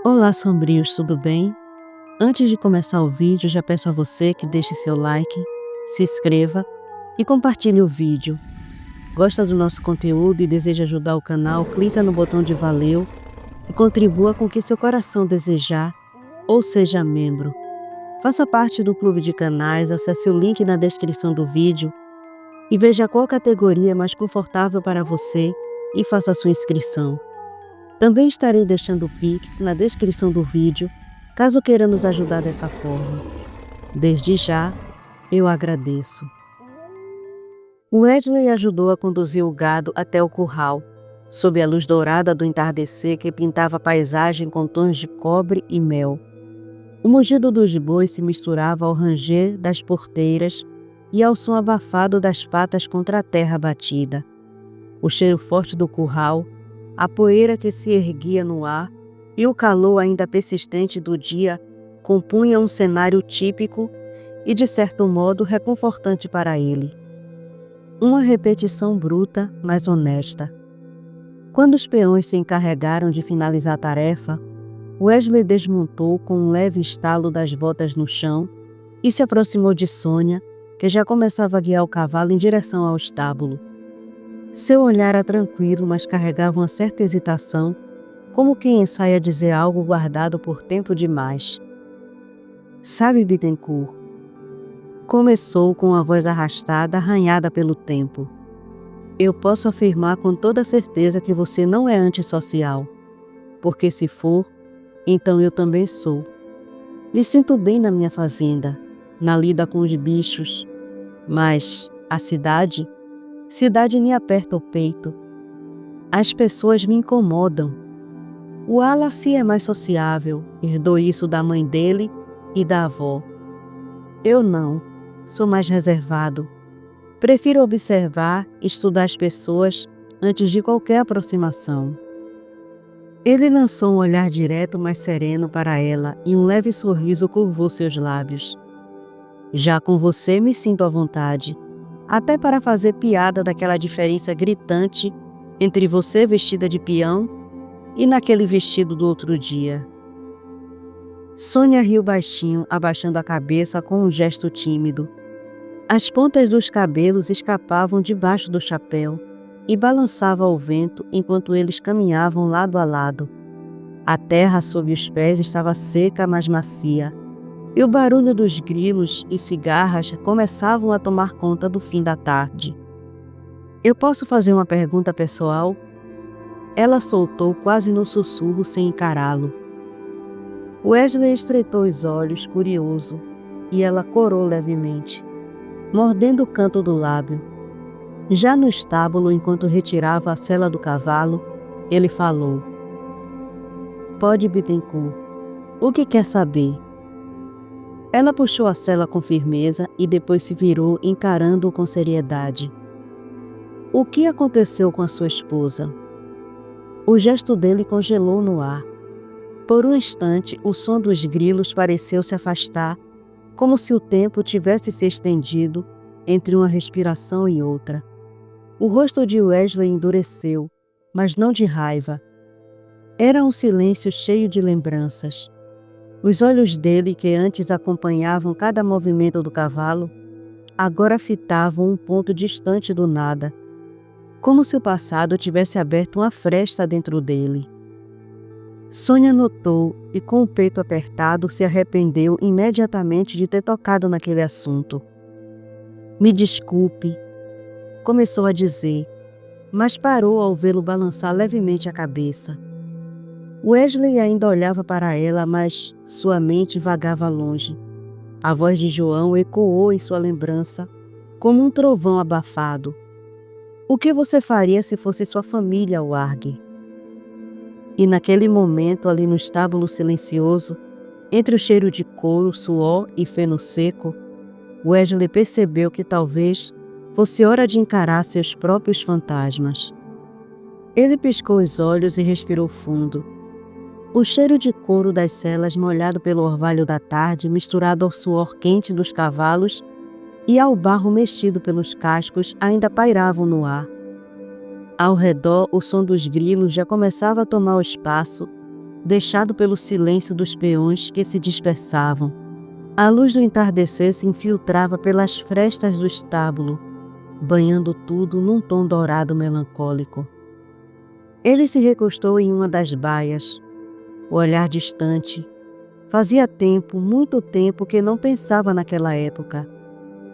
Olá, sombrios, tudo bem? Antes de começar o vídeo, já peço a você que deixe seu like, se inscreva e compartilhe o vídeo. Gosta do nosso conteúdo e deseja ajudar o canal? Clica no botão de valeu e contribua com o que seu coração desejar, ou seja membro. Faça parte do clube de canais, acesse o link na descrição do vídeo e veja qual categoria é mais confortável para você e faça sua inscrição. Também estarei deixando o Pix na descrição do vídeo, caso queira nos ajudar dessa forma. Desde já, eu agradeço. Wesley ajudou a conduzir o gado até o curral, sob a luz dourada do entardecer que pintava a paisagem com tons de cobre e mel. O mugido dos bois se misturava ao ranger das porteiras e ao som abafado das patas contra a terra batida. O cheiro forte do curral, a poeira que se erguia no ar e o calor ainda persistente do dia compunham um cenário típico e, de certo modo, reconfortante para ele. Uma repetição bruta, mas honesta. Quando os peões se encarregaram de finalizar a tarefa, Wesley desmontou com um leve estalo das botas no chão e se aproximou de Sônia, que já começava a guiar o cavalo em direção ao estábulo. Seu olhar era tranquilo, mas carregava uma certa hesitação, como quem ensaia dizer algo guardado por tempo demais. Sabe, Bittencourt? Começou com uma voz arrastada, arranhada pelo tempo. Eu posso afirmar com toda certeza que você não é antissocial, porque se for, então eu também sou. Me sinto bem na minha fazenda, na lida com os bichos, mas a cidade me aperta o peito. As pessoas me incomodam. O Wallace é mais sociável, herdou isso da mãe dele e da avó. Eu não, sou mais reservado. Prefiro observar e estudar as pessoas antes de qualquer aproximação. Ele lançou um olhar direto, mas sereno para ela e um leve sorriso curvou seus lábios. Já com você me sinto à vontade, até para fazer piada daquela diferença gritante entre você vestida de peão e naquele vestido do outro dia. Sônia riu baixinho, abaixando a cabeça com um gesto tímido. As pontas dos cabelos escapavam debaixo do chapéu e balançavam ao vento enquanto eles caminhavam lado a lado. A terra sob os pés estava seca, mas macia, e o barulho dos grilos e cigarras começavam a tomar conta do fim da tarde. Eu posso fazer uma pergunta pessoal? Ela soltou quase no sussurro sem encará-lo. Wesley estreitou os olhos, curioso, e ela corou levemente, mordendo o canto do lábio. Já no estábulo, enquanto retirava a sela do cavalo, ele falou: Pode, Bittencourt. O que quer saber? Ela puxou a sela com firmeza e depois se virou, encarando-o com seriedade. O que aconteceu com a sua esposa? O gesto dele congelou no ar. Por um instante, o som dos grilos pareceu se afastar, como se o tempo tivesse se estendido entre uma respiração e outra. O rosto de Wesley endureceu, mas não de raiva. Era um silêncio cheio de lembranças. Os olhos dele, que antes acompanhavam cada movimento do cavalo, agora fitavam um ponto distante do nada, como se o passado tivesse aberto uma fresta dentro dele. Sônia notou e, com o peito apertado, se arrependeu imediatamente de ter tocado naquele assunto. Me desculpe, começou a dizer, mas parou ao vê-lo balançar levemente a cabeça. Wesley ainda olhava para ela, mas sua mente vagava longe. A voz de João ecoou em sua lembrança, como um trovão abafado. O que você faria se fosse sua família, Warg? E naquele momento, ali no estábulo silencioso, entre o cheiro de couro, suor e feno seco, Wesley percebeu que talvez fosse hora de encarar seus próprios fantasmas. Ele piscou os olhos e respirou fundo. O cheiro de couro das celas molhado pelo orvalho da tarde, misturado ao suor quente dos cavalos e ao barro mexido pelos cascos, ainda pairavam no ar. Ao redor, o som dos grilos já começava a tomar o espaço, deixado pelo silêncio dos peões que se dispersavam. A luz do entardecer se infiltrava pelas frestas do estábulo, banhando tudo num tom dourado melancólico. Ele se recostou em uma das baias, o olhar distante. Fazia tempo, muito tempo, que não pensava naquela época,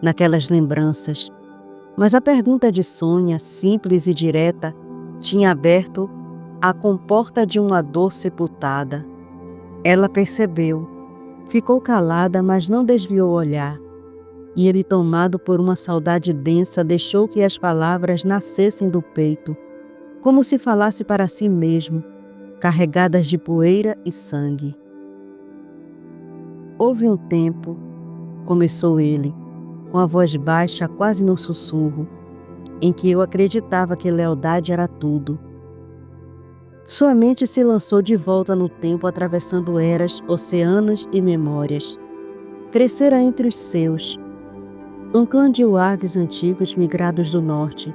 naquelas lembranças. Mas a pergunta de Sônia, simples e direta, tinha aberto a comporta de uma dor sepultada. Ela percebeu. Ficou calada, mas não desviou o olhar. E ele, tomado por uma saudade densa, deixou que as palavras nascessem do peito, como se falasse para si mesmo, carregadas de poeira e sangue. Houve um tempo, começou ele, com a voz baixa, quase num sussurro, em que eu acreditava que lealdade era tudo. Sua mente se lançou de volta no tempo, atravessando eras, oceanos e memórias. Crescera entre os seus, um clã de wargs antigos migrados do norte,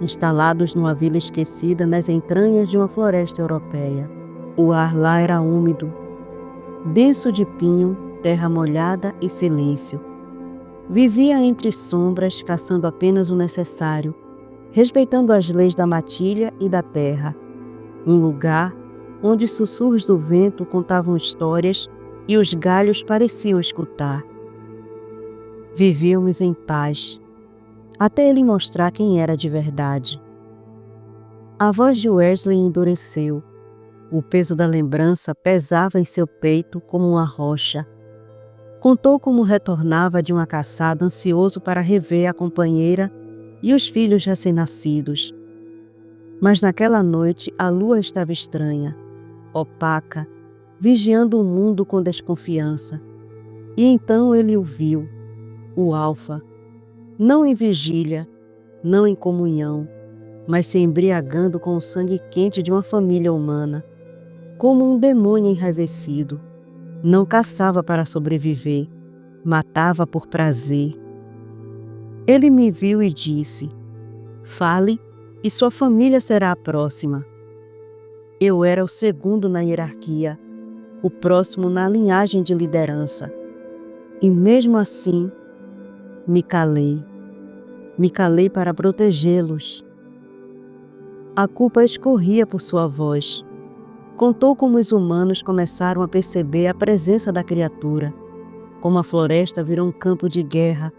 instalados numa vila esquecida nas entranhas de uma floresta europeia. O ar lá era úmido, denso de pinho, terra molhada e silêncio. Vivia entre sombras, caçando apenas o necessário, respeitando as leis da matilha e da terra. Um lugar onde os sussurros do vento contavam histórias e os galhos pareciam escutar. Vivíamos em paz, até ele mostrar quem era de verdade. A voz de Wesley endureceu. O peso da lembrança pesava em seu peito como uma rocha. Contou como retornava de uma caçada ansioso para rever a companheira e os filhos recém-nascidos. Mas naquela noite a lua estava estranha, opaca, vigiando o mundo com desconfiança. E então ele o viu, o Alfa, não em vigília, não em comunhão, mas se embriagando com o sangue quente de uma família humana, como um demônio enraivecido. Não caçava para sobreviver, matava por prazer. Ele me viu e disse: "Fale, e sua família será a próxima." Eu era o segundo na hierarquia, o próximo na linhagem de liderança. E mesmo assim, me calei. Me calei para protegê-los. A culpa escorria por sua voz. Contou como os humanos começaram a perceber a presença da criatura, como a floresta virou um campo de guerra,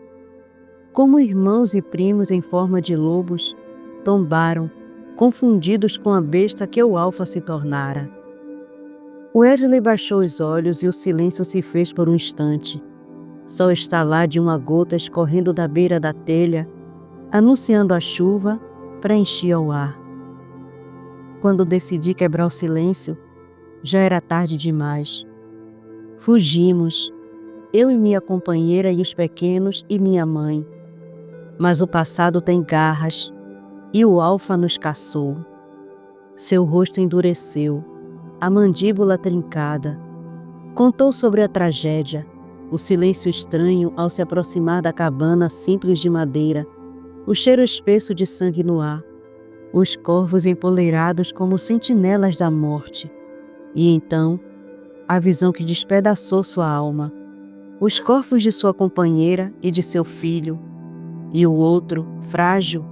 como irmãos e primos em forma de lobos tombaram, confundidos com a besta que o Alfa se tornara. Wesley baixou os olhos e o silêncio se fez por um instante. Só o estalar de uma gota escorrendo da beira da telha, anunciando a chuva, preenchia o ar. Quando decidi quebrar o silêncio, já era tarde demais. Fugimos, eu e minha companheira e os pequenos e minha mãe. Mas o passado tem garras, e o Alfa nos caçou. Seu rosto endureceu, a mandíbula trincada. Contou sobre a tragédia, o silêncio estranho ao se aproximar da cabana simples de madeira, o cheiro espesso de sangue no ar, os corvos empoleirados como sentinelas da morte. E então, a visão que despedaçou sua alma, os corpos de sua companheira e de seu filho, e o outro, frágil,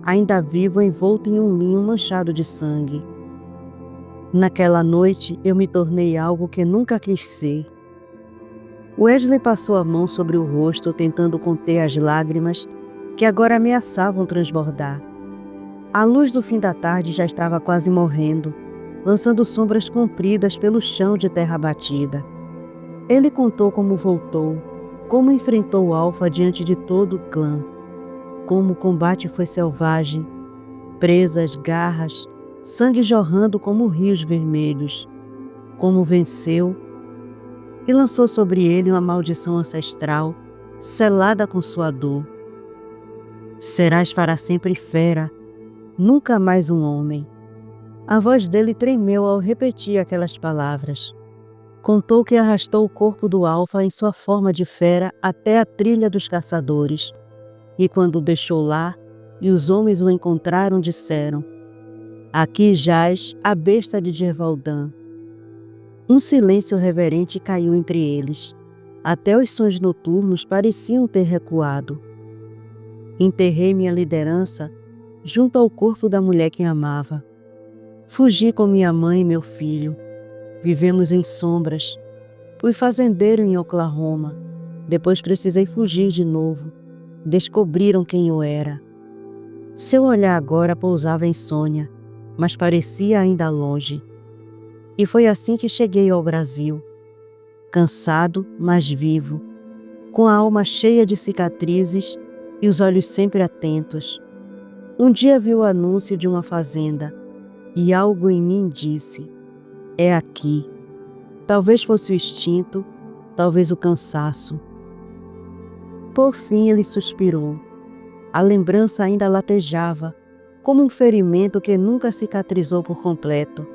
ainda vivo, envolto em um linho manchado de sangue. Naquela noite eu me tornei algo que nunca quis ser. Wesley passou a mão sobre o rosto, tentando conter as lágrimas que agora ameaçavam transbordar. A luz do fim da tarde já estava quase morrendo, lançando sombras compridas pelo chão de terra batida. Ele contou como voltou, como enfrentou o Alfa diante de todo o clã, como o combate foi selvagem, presas, garras, sangue jorrando como rios vermelhos, como venceu e lançou sobre ele uma maldição ancestral, selada com sua dor. Serás para sempre fera, nunca mais um homem. A voz dele tremeu ao repetir aquelas palavras. Contou que arrastou o corpo do Alfa em sua forma de fera até a trilha dos caçadores. E quando o deixou lá, e os homens o encontraram, disseram: aqui jaz a besta de Gervaldã. Um silêncio reverente caiu entre eles. Até os sons noturnos pareciam ter recuado. Enterrei minha liderança junto ao corpo da mulher que amava. Fugi com minha mãe e meu filho. Vivemos em sombras. Fui fazendeiro em Oklahoma. Depois precisei fugir de novo. Descobriram quem eu era. Seu olhar agora pousava em Sônia, mas parecia ainda longe. E foi assim que cheguei ao Brasil. Cansado, mas vivo. Com a alma cheia de cicatrizes e os olhos sempre atentos. Um dia vi o anúncio de uma fazenda e algo em mim disse: é aqui. Talvez fosse o instinto, talvez o cansaço. Por fim ele suspirou. A lembrança ainda latejava, como um ferimento que nunca cicatrizou por completo.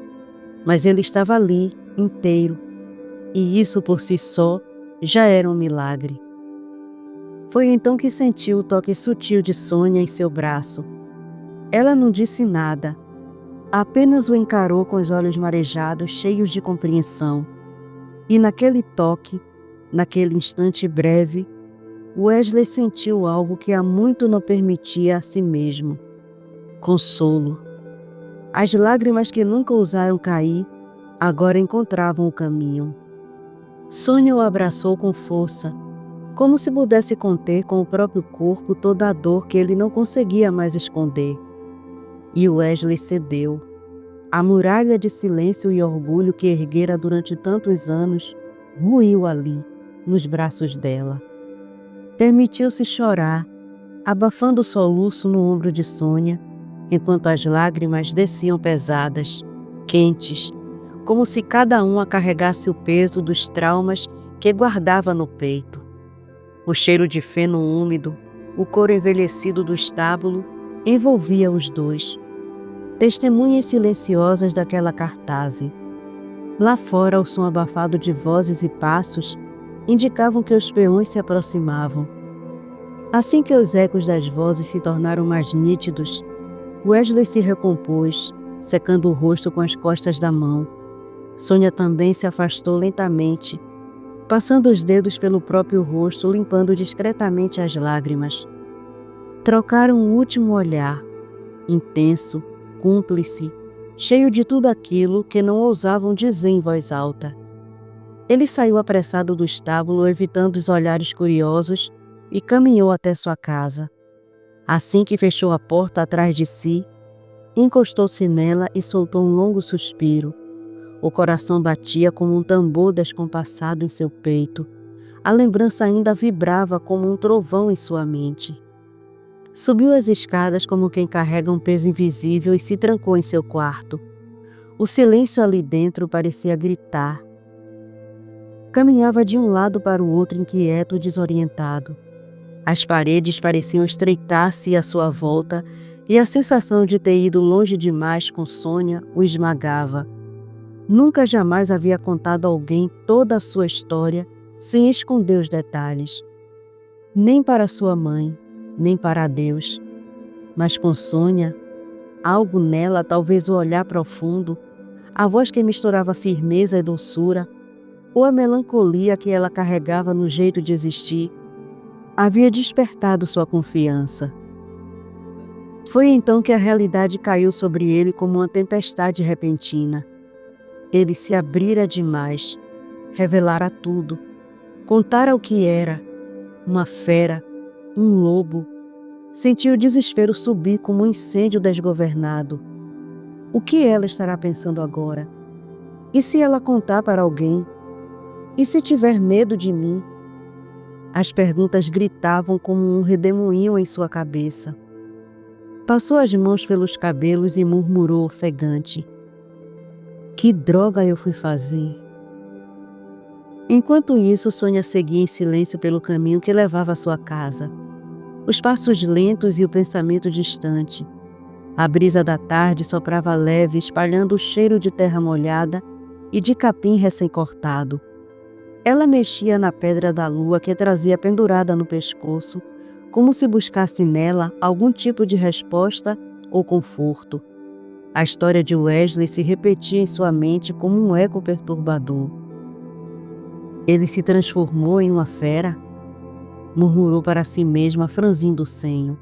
Mas ele estava ali, inteiro, e isso por si só já era um milagre. Foi então que sentiu o toque sutil de Sônia em seu braço. Ela não disse nada, apenas o encarou com os olhos marejados, cheios de compreensão. E naquele toque, naquele instante breve, Wesley sentiu algo que há muito não permitia a si mesmo: consolo. As lágrimas que nunca ousaram cair, agora encontravam o caminho. Sônia o abraçou com força, como se pudesse conter com o próprio corpo toda a dor que ele não conseguia mais esconder. E Wesley cedeu. A muralha de silêncio e orgulho que erguera durante tantos anos ruiu ali, nos braços dela. Permitiu-se chorar, abafando o soluço no ombro de Sônia, enquanto as lágrimas desciam pesadas, quentes, como se cada uma carregasse o peso dos traumas que guardava no peito. O cheiro de feno úmido, o couro envelhecido do estábulo, envolvia os dois. Testemunhas silenciosas daquela cartaz. Lá fora, o som abafado de vozes e passos indicavam que os peões se aproximavam. Assim que os ecos das vozes se tornaram mais nítidos, Wesley se recompôs, secando o rosto com as costas da mão. Sônia também se afastou lentamente, passando os dedos pelo próprio rosto, limpando discretamente as lágrimas. Trocaram um último olhar, intenso, cúmplice, cheio de tudo aquilo que não ousavam dizer em voz alta. Ele saiu apressado do estábulo, evitando os olhares curiosos, e caminhou até sua casa. Assim que fechou a porta atrás de si, encostou-se nela e soltou um longo suspiro. O coração batia como um tambor descompassado em seu peito. A lembrança ainda vibrava como um trovão em sua mente. Subiu as escadas como quem carrega um peso invisível e se trancou em seu quarto. O silêncio ali dentro parecia gritar. Caminhava de um lado para o outro inquieto, desorientado. As paredes pareciam estreitar-se à sua volta e a sensação de ter ido longe demais com Sônia o esmagava. Nunca jamais havia contado a alguém toda a sua história sem esconder os detalhes. Nem para sua mãe, nem para Deus. Mas com Sônia, algo nela, talvez o olhar profundo, a voz que misturava firmeza e doçura, ou a melancolia que ela carregava no jeito de existir, havia despertado sua confiança. Foi então que a realidade caiu sobre ele como uma tempestade repentina. Ele se abrira demais, revelara tudo, contara o que era, uma fera, um lobo. Sentiu o desespero subir como um incêndio desgovernado. O que ela estará pensando agora? E se ela contar para alguém? E se tiver medo de mim? As perguntas gritavam como um redemoinho em sua cabeça. Passou as mãos pelos cabelos e murmurou ofegante: que droga eu fui fazer? Enquanto isso, Sônia seguia em silêncio pelo caminho que levava à sua casa. Os passos lentos e o pensamento distante. A brisa da tarde soprava leve, espalhando o cheiro de terra molhada e de capim recém-cortado. Ela mexia na pedra da lua que trazia pendurada no pescoço, como se buscasse nela algum tipo de resposta ou conforto. A história de Wesley se repetia em sua mente como um eco perturbador. Ele se transformou em uma fera? Murmurou para si mesma, franzindo o senho.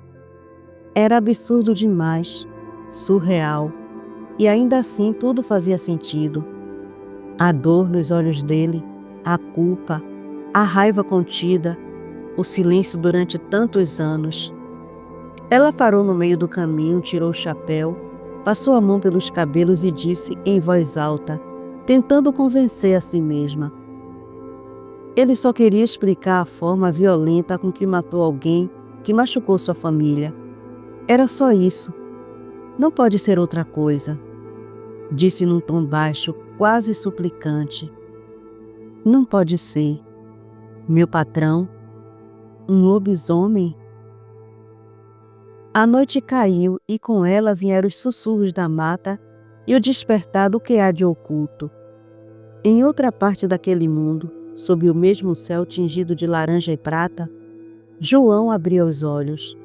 Era absurdo demais, surreal, e ainda assim tudo fazia sentido. A dor nos olhos dele, a culpa, a raiva contida, o silêncio durante tantos anos. Ela parou no meio do caminho, tirou o chapéu, passou a mão pelos cabelos e disse em voz alta, tentando convencer a si mesma. Ele só queria explicar a forma violenta com que matou alguém que machucou sua família. Era só isso. Não pode ser outra coisa, disse num tom baixo, quase suplicante. Não pode ser. Meu patrão? Um lobisomem? A noite caiu e com ela vieram os sussurros da mata e o despertar do que há de oculto. Em outra parte daquele mundo, sob o mesmo céu tingido de laranja e prata, João abriu os olhos.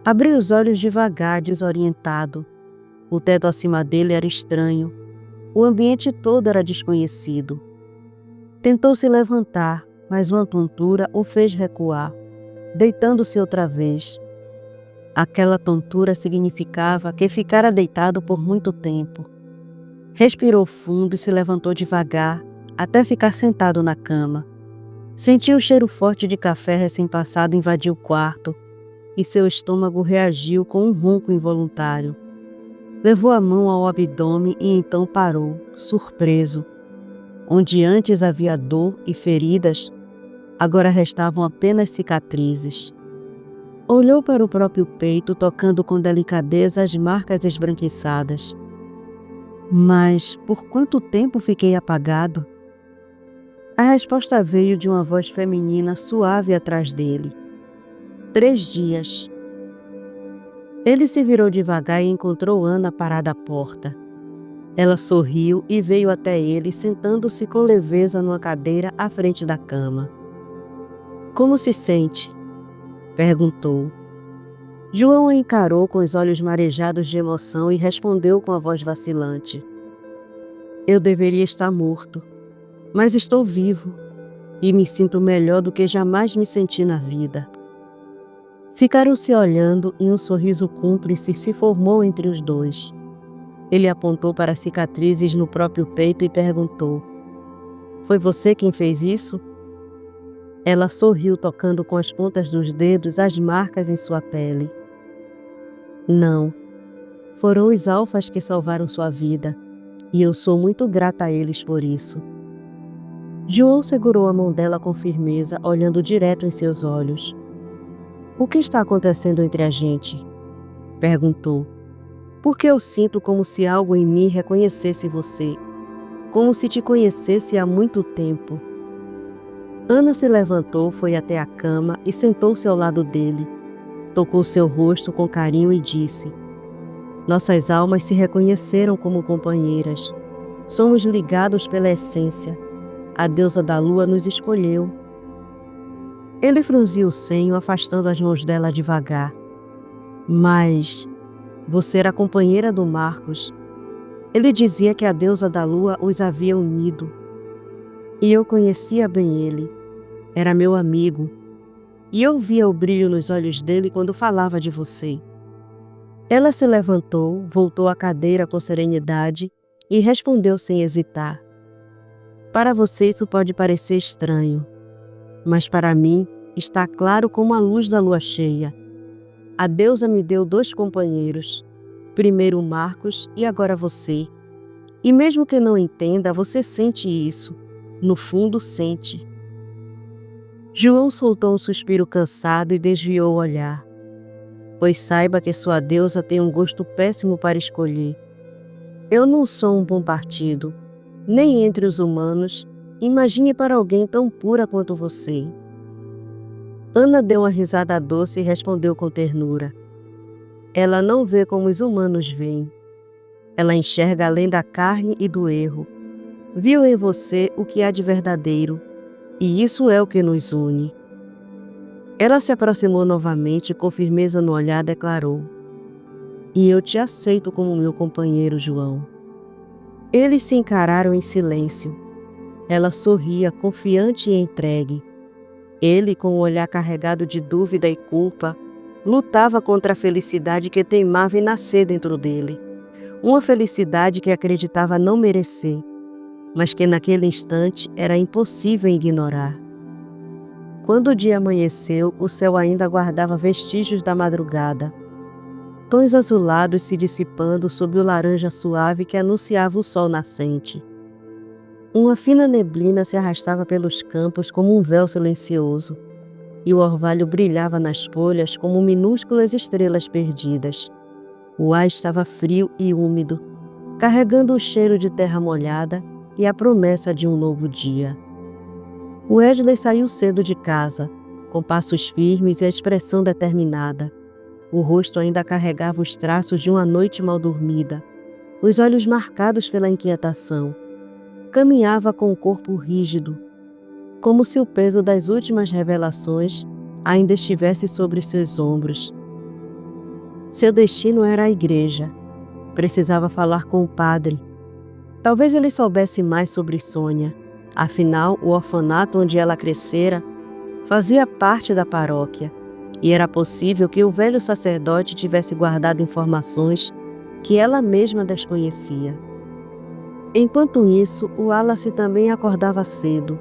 Abriu os olhos devagar, desorientado. O teto acima dele era estranho. O ambiente todo era desconhecido. Tentou se levantar, mas uma tontura o fez recuar, deitando-se outra vez. Aquela tontura significava que ficara deitado por muito tempo. Respirou fundo e se levantou devagar, até ficar sentado na cama. Sentiu o cheiro forte de café recém-passado invadir o quarto, e seu estômago reagiu com um ronco involuntário. Levou a mão ao abdômen e então parou, surpreso. Onde antes havia dor e feridas, agora restavam apenas cicatrizes. Olhou para o próprio peito, tocando com delicadeza as marcas esbranquiçadas. Mas por quanto tempo fiquei apagado? A resposta veio de uma voz feminina suave atrás dele. 3 dias. Ele se virou devagar e encontrou Ana parada à porta. Ela sorriu e veio até ele, sentando-se com leveza numa cadeira à frente da cama. Como se sente? Perguntou. João a encarou com os olhos marejados de emoção e respondeu com a voz vacilante. Eu deveria estar morto, mas estou vivo e me sinto melhor do que jamais me senti na vida. Ficaram se olhando e um sorriso cúmplice se formou entre os dois. Ele apontou para as cicatrizes no próprio peito e perguntou: Foi você quem fez isso? Ela sorriu, tocando com as pontas dos dedos as marcas em sua pele. Não, foram os alfas que salvaram sua vida, e eu sou muito grata a eles por isso. João segurou a mão dela com firmeza, olhando direto em seus olhos. O que está acontecendo entre a gente? Perguntou. Porque eu sinto como se algo em mim reconhecesse você, como se te conhecesse há muito tempo. Ana se levantou, foi até a cama e sentou-se ao lado dele. Tocou seu rosto com carinho e disse: Nossas almas se reconheceram como companheiras. Somos ligados pela essência. A deusa da lua nos escolheu. Ele franziu o senho, afastando as mãos dela devagar. Mas você era companheira do Marcos. Ele dizia que a deusa da lua os havia unido. E eu conhecia bem ele. Era meu amigo. E eu via o brilho nos olhos dele quando falava de você. Ela se levantou, voltou à cadeira com serenidade e respondeu sem hesitar. Para você isso pode parecer estranho, mas para mim está claro como a luz da lua cheia. A deusa me deu 2 companheiros, primeiro o Marcos e agora você. E mesmo que não entenda, você sente isso. No fundo, sente. João soltou um suspiro cansado e desviou o olhar. Pois saiba que sua deusa tem um gosto péssimo para escolher. Eu não sou um bom partido, nem entre os humanos. Imagine para alguém tão pura quanto você. Ana deu uma risada doce e respondeu com ternura. Ela não vê como os humanos veem. Ela enxerga além da carne e do erro. Viu em você o que há de verdadeiro, e isso é o que nos une. Ela se aproximou novamente e com firmeza no olhar declarou: E eu te aceito como meu companheiro, João. Eles se encararam em silêncio. Ela sorria, confiante e entregue. Ele, com o olhar carregado de dúvida e culpa, lutava contra a felicidade que teimava em nascer dentro dele. Uma felicidade que acreditava não merecer, mas que naquele instante era impossível ignorar. Quando o dia amanheceu, o céu ainda guardava vestígios da madrugada. Tons azulados se dissipando sob o laranja suave que anunciava o sol nascente. Uma fina neblina se arrastava pelos campos como um véu silencioso, e o orvalho brilhava nas folhas como minúsculas estrelas perdidas. O ar estava frio e úmido, carregando o cheiro de terra molhada e a promessa de um novo dia. O Wesley saiu cedo de casa, com passos firmes e a expressão determinada. O rosto ainda carregava os traços de uma noite mal dormida, os olhos marcados pela inquietação. Caminhava com o corpo rígido, como se o peso das últimas revelações ainda estivesse sobre seus ombros. Seu destino era a igreja. Precisava falar com o padre. Talvez ele soubesse mais sobre Sônia. Afinal, o orfanato onde ela crescera fazia parte da paróquia, e era possível que o velho sacerdote tivesse guardado informações que ela mesma desconhecia. Enquanto isso, o Wallace também acordava cedo,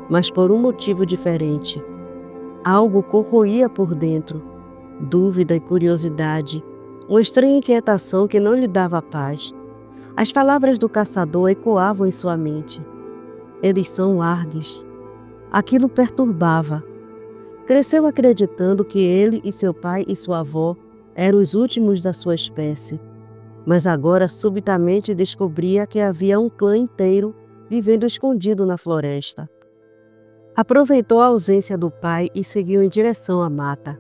mas por um motivo diferente. Algo corroía por dentro, dúvida e curiosidade, uma estranha inquietação que não lhe dava paz. As palavras do caçador ecoavam em sua mente. Eles são Arges. Aquilo perturbava. Cresceu acreditando que ele e seu pai e sua avó eram os últimos da sua espécie, mas agora subitamente descobria que havia um clã inteiro vivendo escondido na floresta. Aproveitou a ausência do pai e seguiu em direção à mata.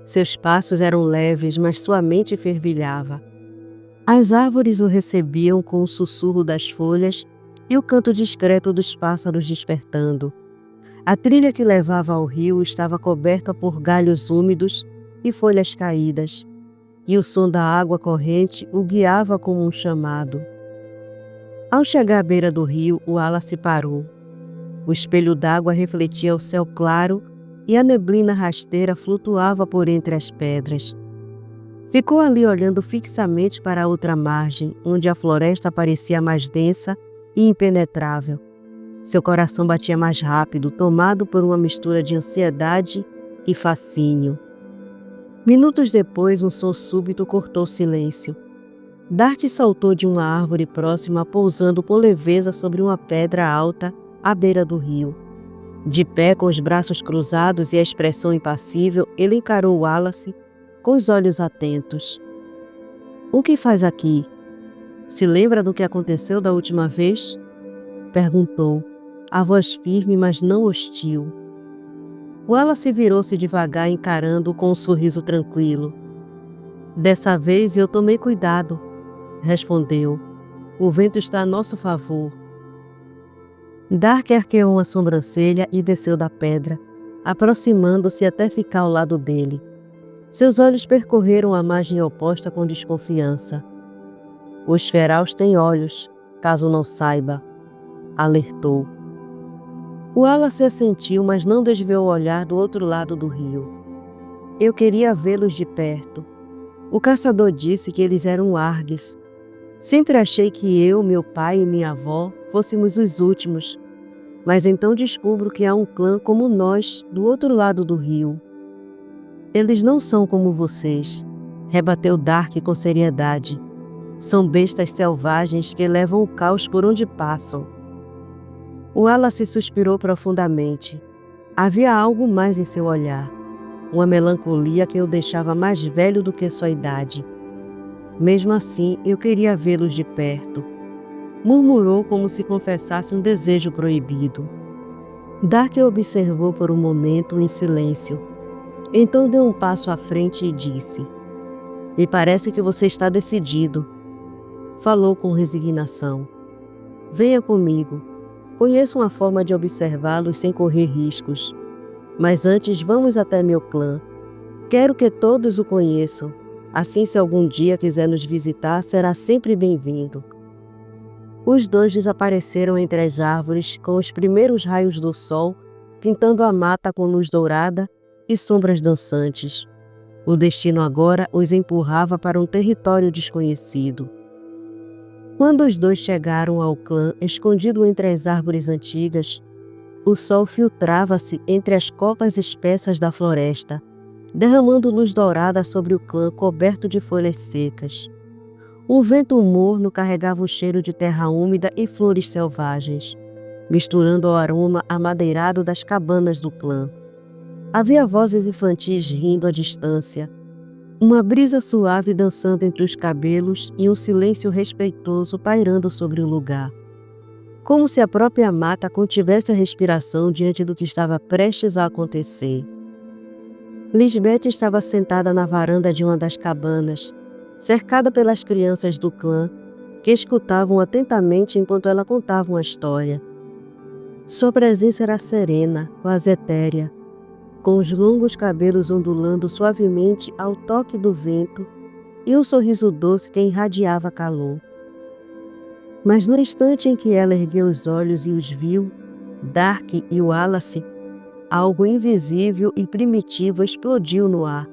Seus passos eram leves, mas sua mente fervilhava. As árvores o recebiam com o sussurro das folhas e o canto discreto dos pássaros despertando. A trilha que levava ao rio estava coberta por galhos úmidos e folhas caídas, e o som da água corrente o guiava como um chamado. Ao chegar à beira do rio, o Wallace parou. O espelho d'água refletia o céu claro e a neblina rasteira flutuava por entre as pedras. Ficou ali olhando fixamente para a outra margem, onde a floresta parecia mais densa e impenetrável. Seu coração batia mais rápido, tomado por uma mistura de ansiedade e fascínio. Minutos depois, um som súbito cortou o silêncio. Dart saltou de uma árvore próxima, pousando com leveza sobre uma pedra alta à beira do rio. De pé, com os braços cruzados e a expressão impassível, ele encarou Wallace com os olhos atentos. "O que faz aqui? Se lembra do que aconteceu da última vez?" perguntou, a voz firme, mas não hostil. Wallace virou-se devagar, encarando-o com um sorriso tranquilo. "Dessa vez eu tomei cuidado", respondeu. "O vento está a nosso favor." Dark arqueou uma sobrancelha e desceu da pedra, aproximando-se até ficar ao lado dele. Seus olhos percorreram a margem oposta com desconfiança. "Os Feraus têm olhos, caso não saiba", alertou. Wallace assentiu, mas não desviou o olhar do outro lado do rio. "Eu queria vê-los de perto. O caçador disse que eles eram Arges. Sempre achei que eu, meu pai e minha avó fôssemos os últimos, mas então descubro que há um clã como nós do outro lado do rio." "Eles não são como vocês", rebateu Dark com seriedade. "São bestas selvagens que levam o caos por onde passam." Wallace suspirou profundamente. Havia algo mais em seu olhar, uma melancolia que o deixava mais velho do que sua idade. "Mesmo assim, eu queria vê-los de perto", murmurou como se confessasse um desejo proibido. Dark o observou por um momento em silêncio. Então deu um passo à frente e disse: Me parece que você está decidido, falou com resignação. Venha comigo. Conheço uma forma de observá-los sem correr riscos. Mas antes vamos até meu clã. Quero que todos o conheçam. Assim, se algum dia quiser nos visitar, será sempre bem-vindo. Os dois desapareceram entre as árvores com os primeiros raios do sol, pintando a mata com luz dourada e sombras dançantes. O destino agora os empurrava para um território desconhecido. Quando os dois chegaram ao clã, escondido entre as árvores antigas, o sol filtrava-se entre as copas espessas da floresta, derramando luz dourada sobre o clã coberto de folhas secas. Um vento morno carregava o cheiro de terra úmida e flores selvagens, misturando o aroma amadeirado das cabanas do clã. Havia vozes infantis rindo à distância, uma brisa suave dançando entre os cabelos e um silêncio respeitoso pairando sobre o lugar. Como se a própria mata contivesse a respiração diante do que estava prestes a acontecer. Lisbeth estava sentada na varanda de uma das cabanas, cercada pelas crianças do clã, que escutavam atentamente enquanto ela contava uma história. Sua presença era serena, quase etérea, com os longos cabelos ondulando suavemente ao toque do vento e um sorriso doce que irradiava calor. Mas no instante em que ela ergueu os olhos e os viu, Dark e Wallace, algo invisível e primitivo explodiu no ar,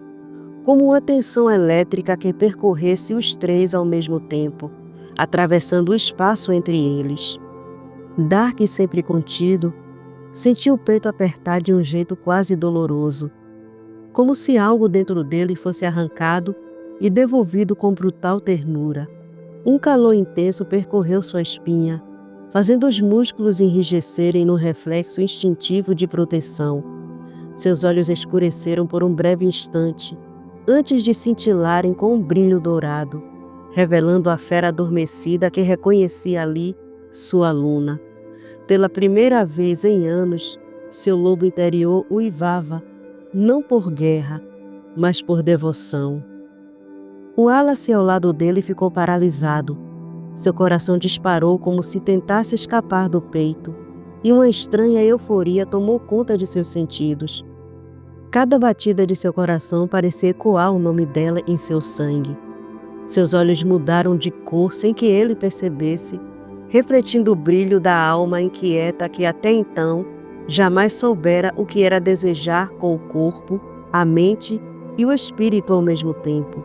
como uma tensão elétrica que percorresse os três ao mesmo tempo, atravessando o espaço entre eles. Dark, sempre contido, sentiu o peito apertar de um jeito quase doloroso, como se algo dentro dele fosse arrancado e devolvido com brutal ternura. Um calor intenso percorreu sua espinha, fazendo os músculos enrijecerem num reflexo instintivo de proteção. Seus olhos escureceram por um breve instante, antes de cintilarem com um brilho dourado, revelando a fera adormecida que reconhecia ali sua Luna. Pela primeira vez em anos, seu lobo interior uivava, não por guerra, mas por devoção. O Wallace ao lado dele ficou paralisado. Seu coração disparou como se tentasse escapar do peito, e uma estranha euforia tomou conta de seus sentidos. Cada batida de seu coração parecia ecoar o nome dela em seu sangue. Seus olhos mudaram de cor sem que ele percebesse, refletindo o brilho da alma inquieta que até então jamais soubera o que era desejar com o corpo, a mente e o espírito ao mesmo tempo.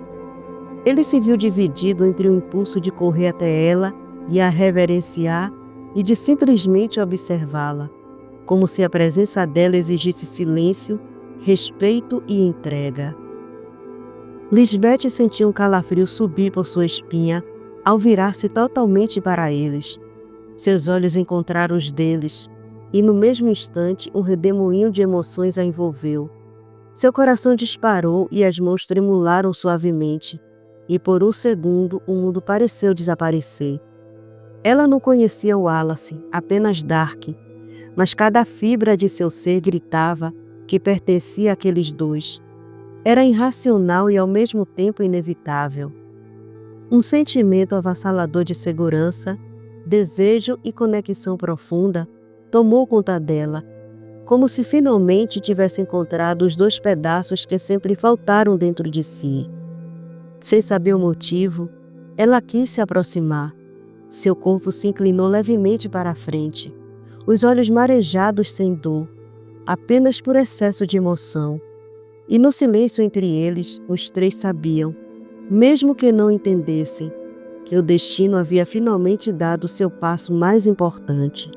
Ele se viu dividido entre o impulso de correr até ela e a reverenciar e de simplesmente observá-la, como se a presença dela exigisse silêncio, respeito e entrega. Lisbeth sentiu um calafrio subir por sua espinha ao virar-se totalmente para eles. Seus olhos encontraram os deles, e no mesmo instante um redemoinho de emoções a envolveu. Seu coração disparou e as mãos tremularam suavemente, e por um segundo o mundo pareceu desaparecer. Ela não conhecia o Wallace, apenas Dark, mas cada fibra de seu ser gritava que pertencia àqueles dois. Era irracional e ao mesmo tempo inevitável. Um sentimento avassalador de segurança, desejo e conexão profunda tomou conta dela, como se finalmente tivesse encontrado os dois pedaços que sempre faltaram dentro de si. Sem saber o motivo, ela quis se aproximar. Seu corpo se inclinou levemente para a frente, os olhos marejados sem dor, apenas por excesso de emoção. E no silêncio entre eles, os três sabiam, mesmo que não entendessem, que o destino havia finalmente dado seu passo mais importante.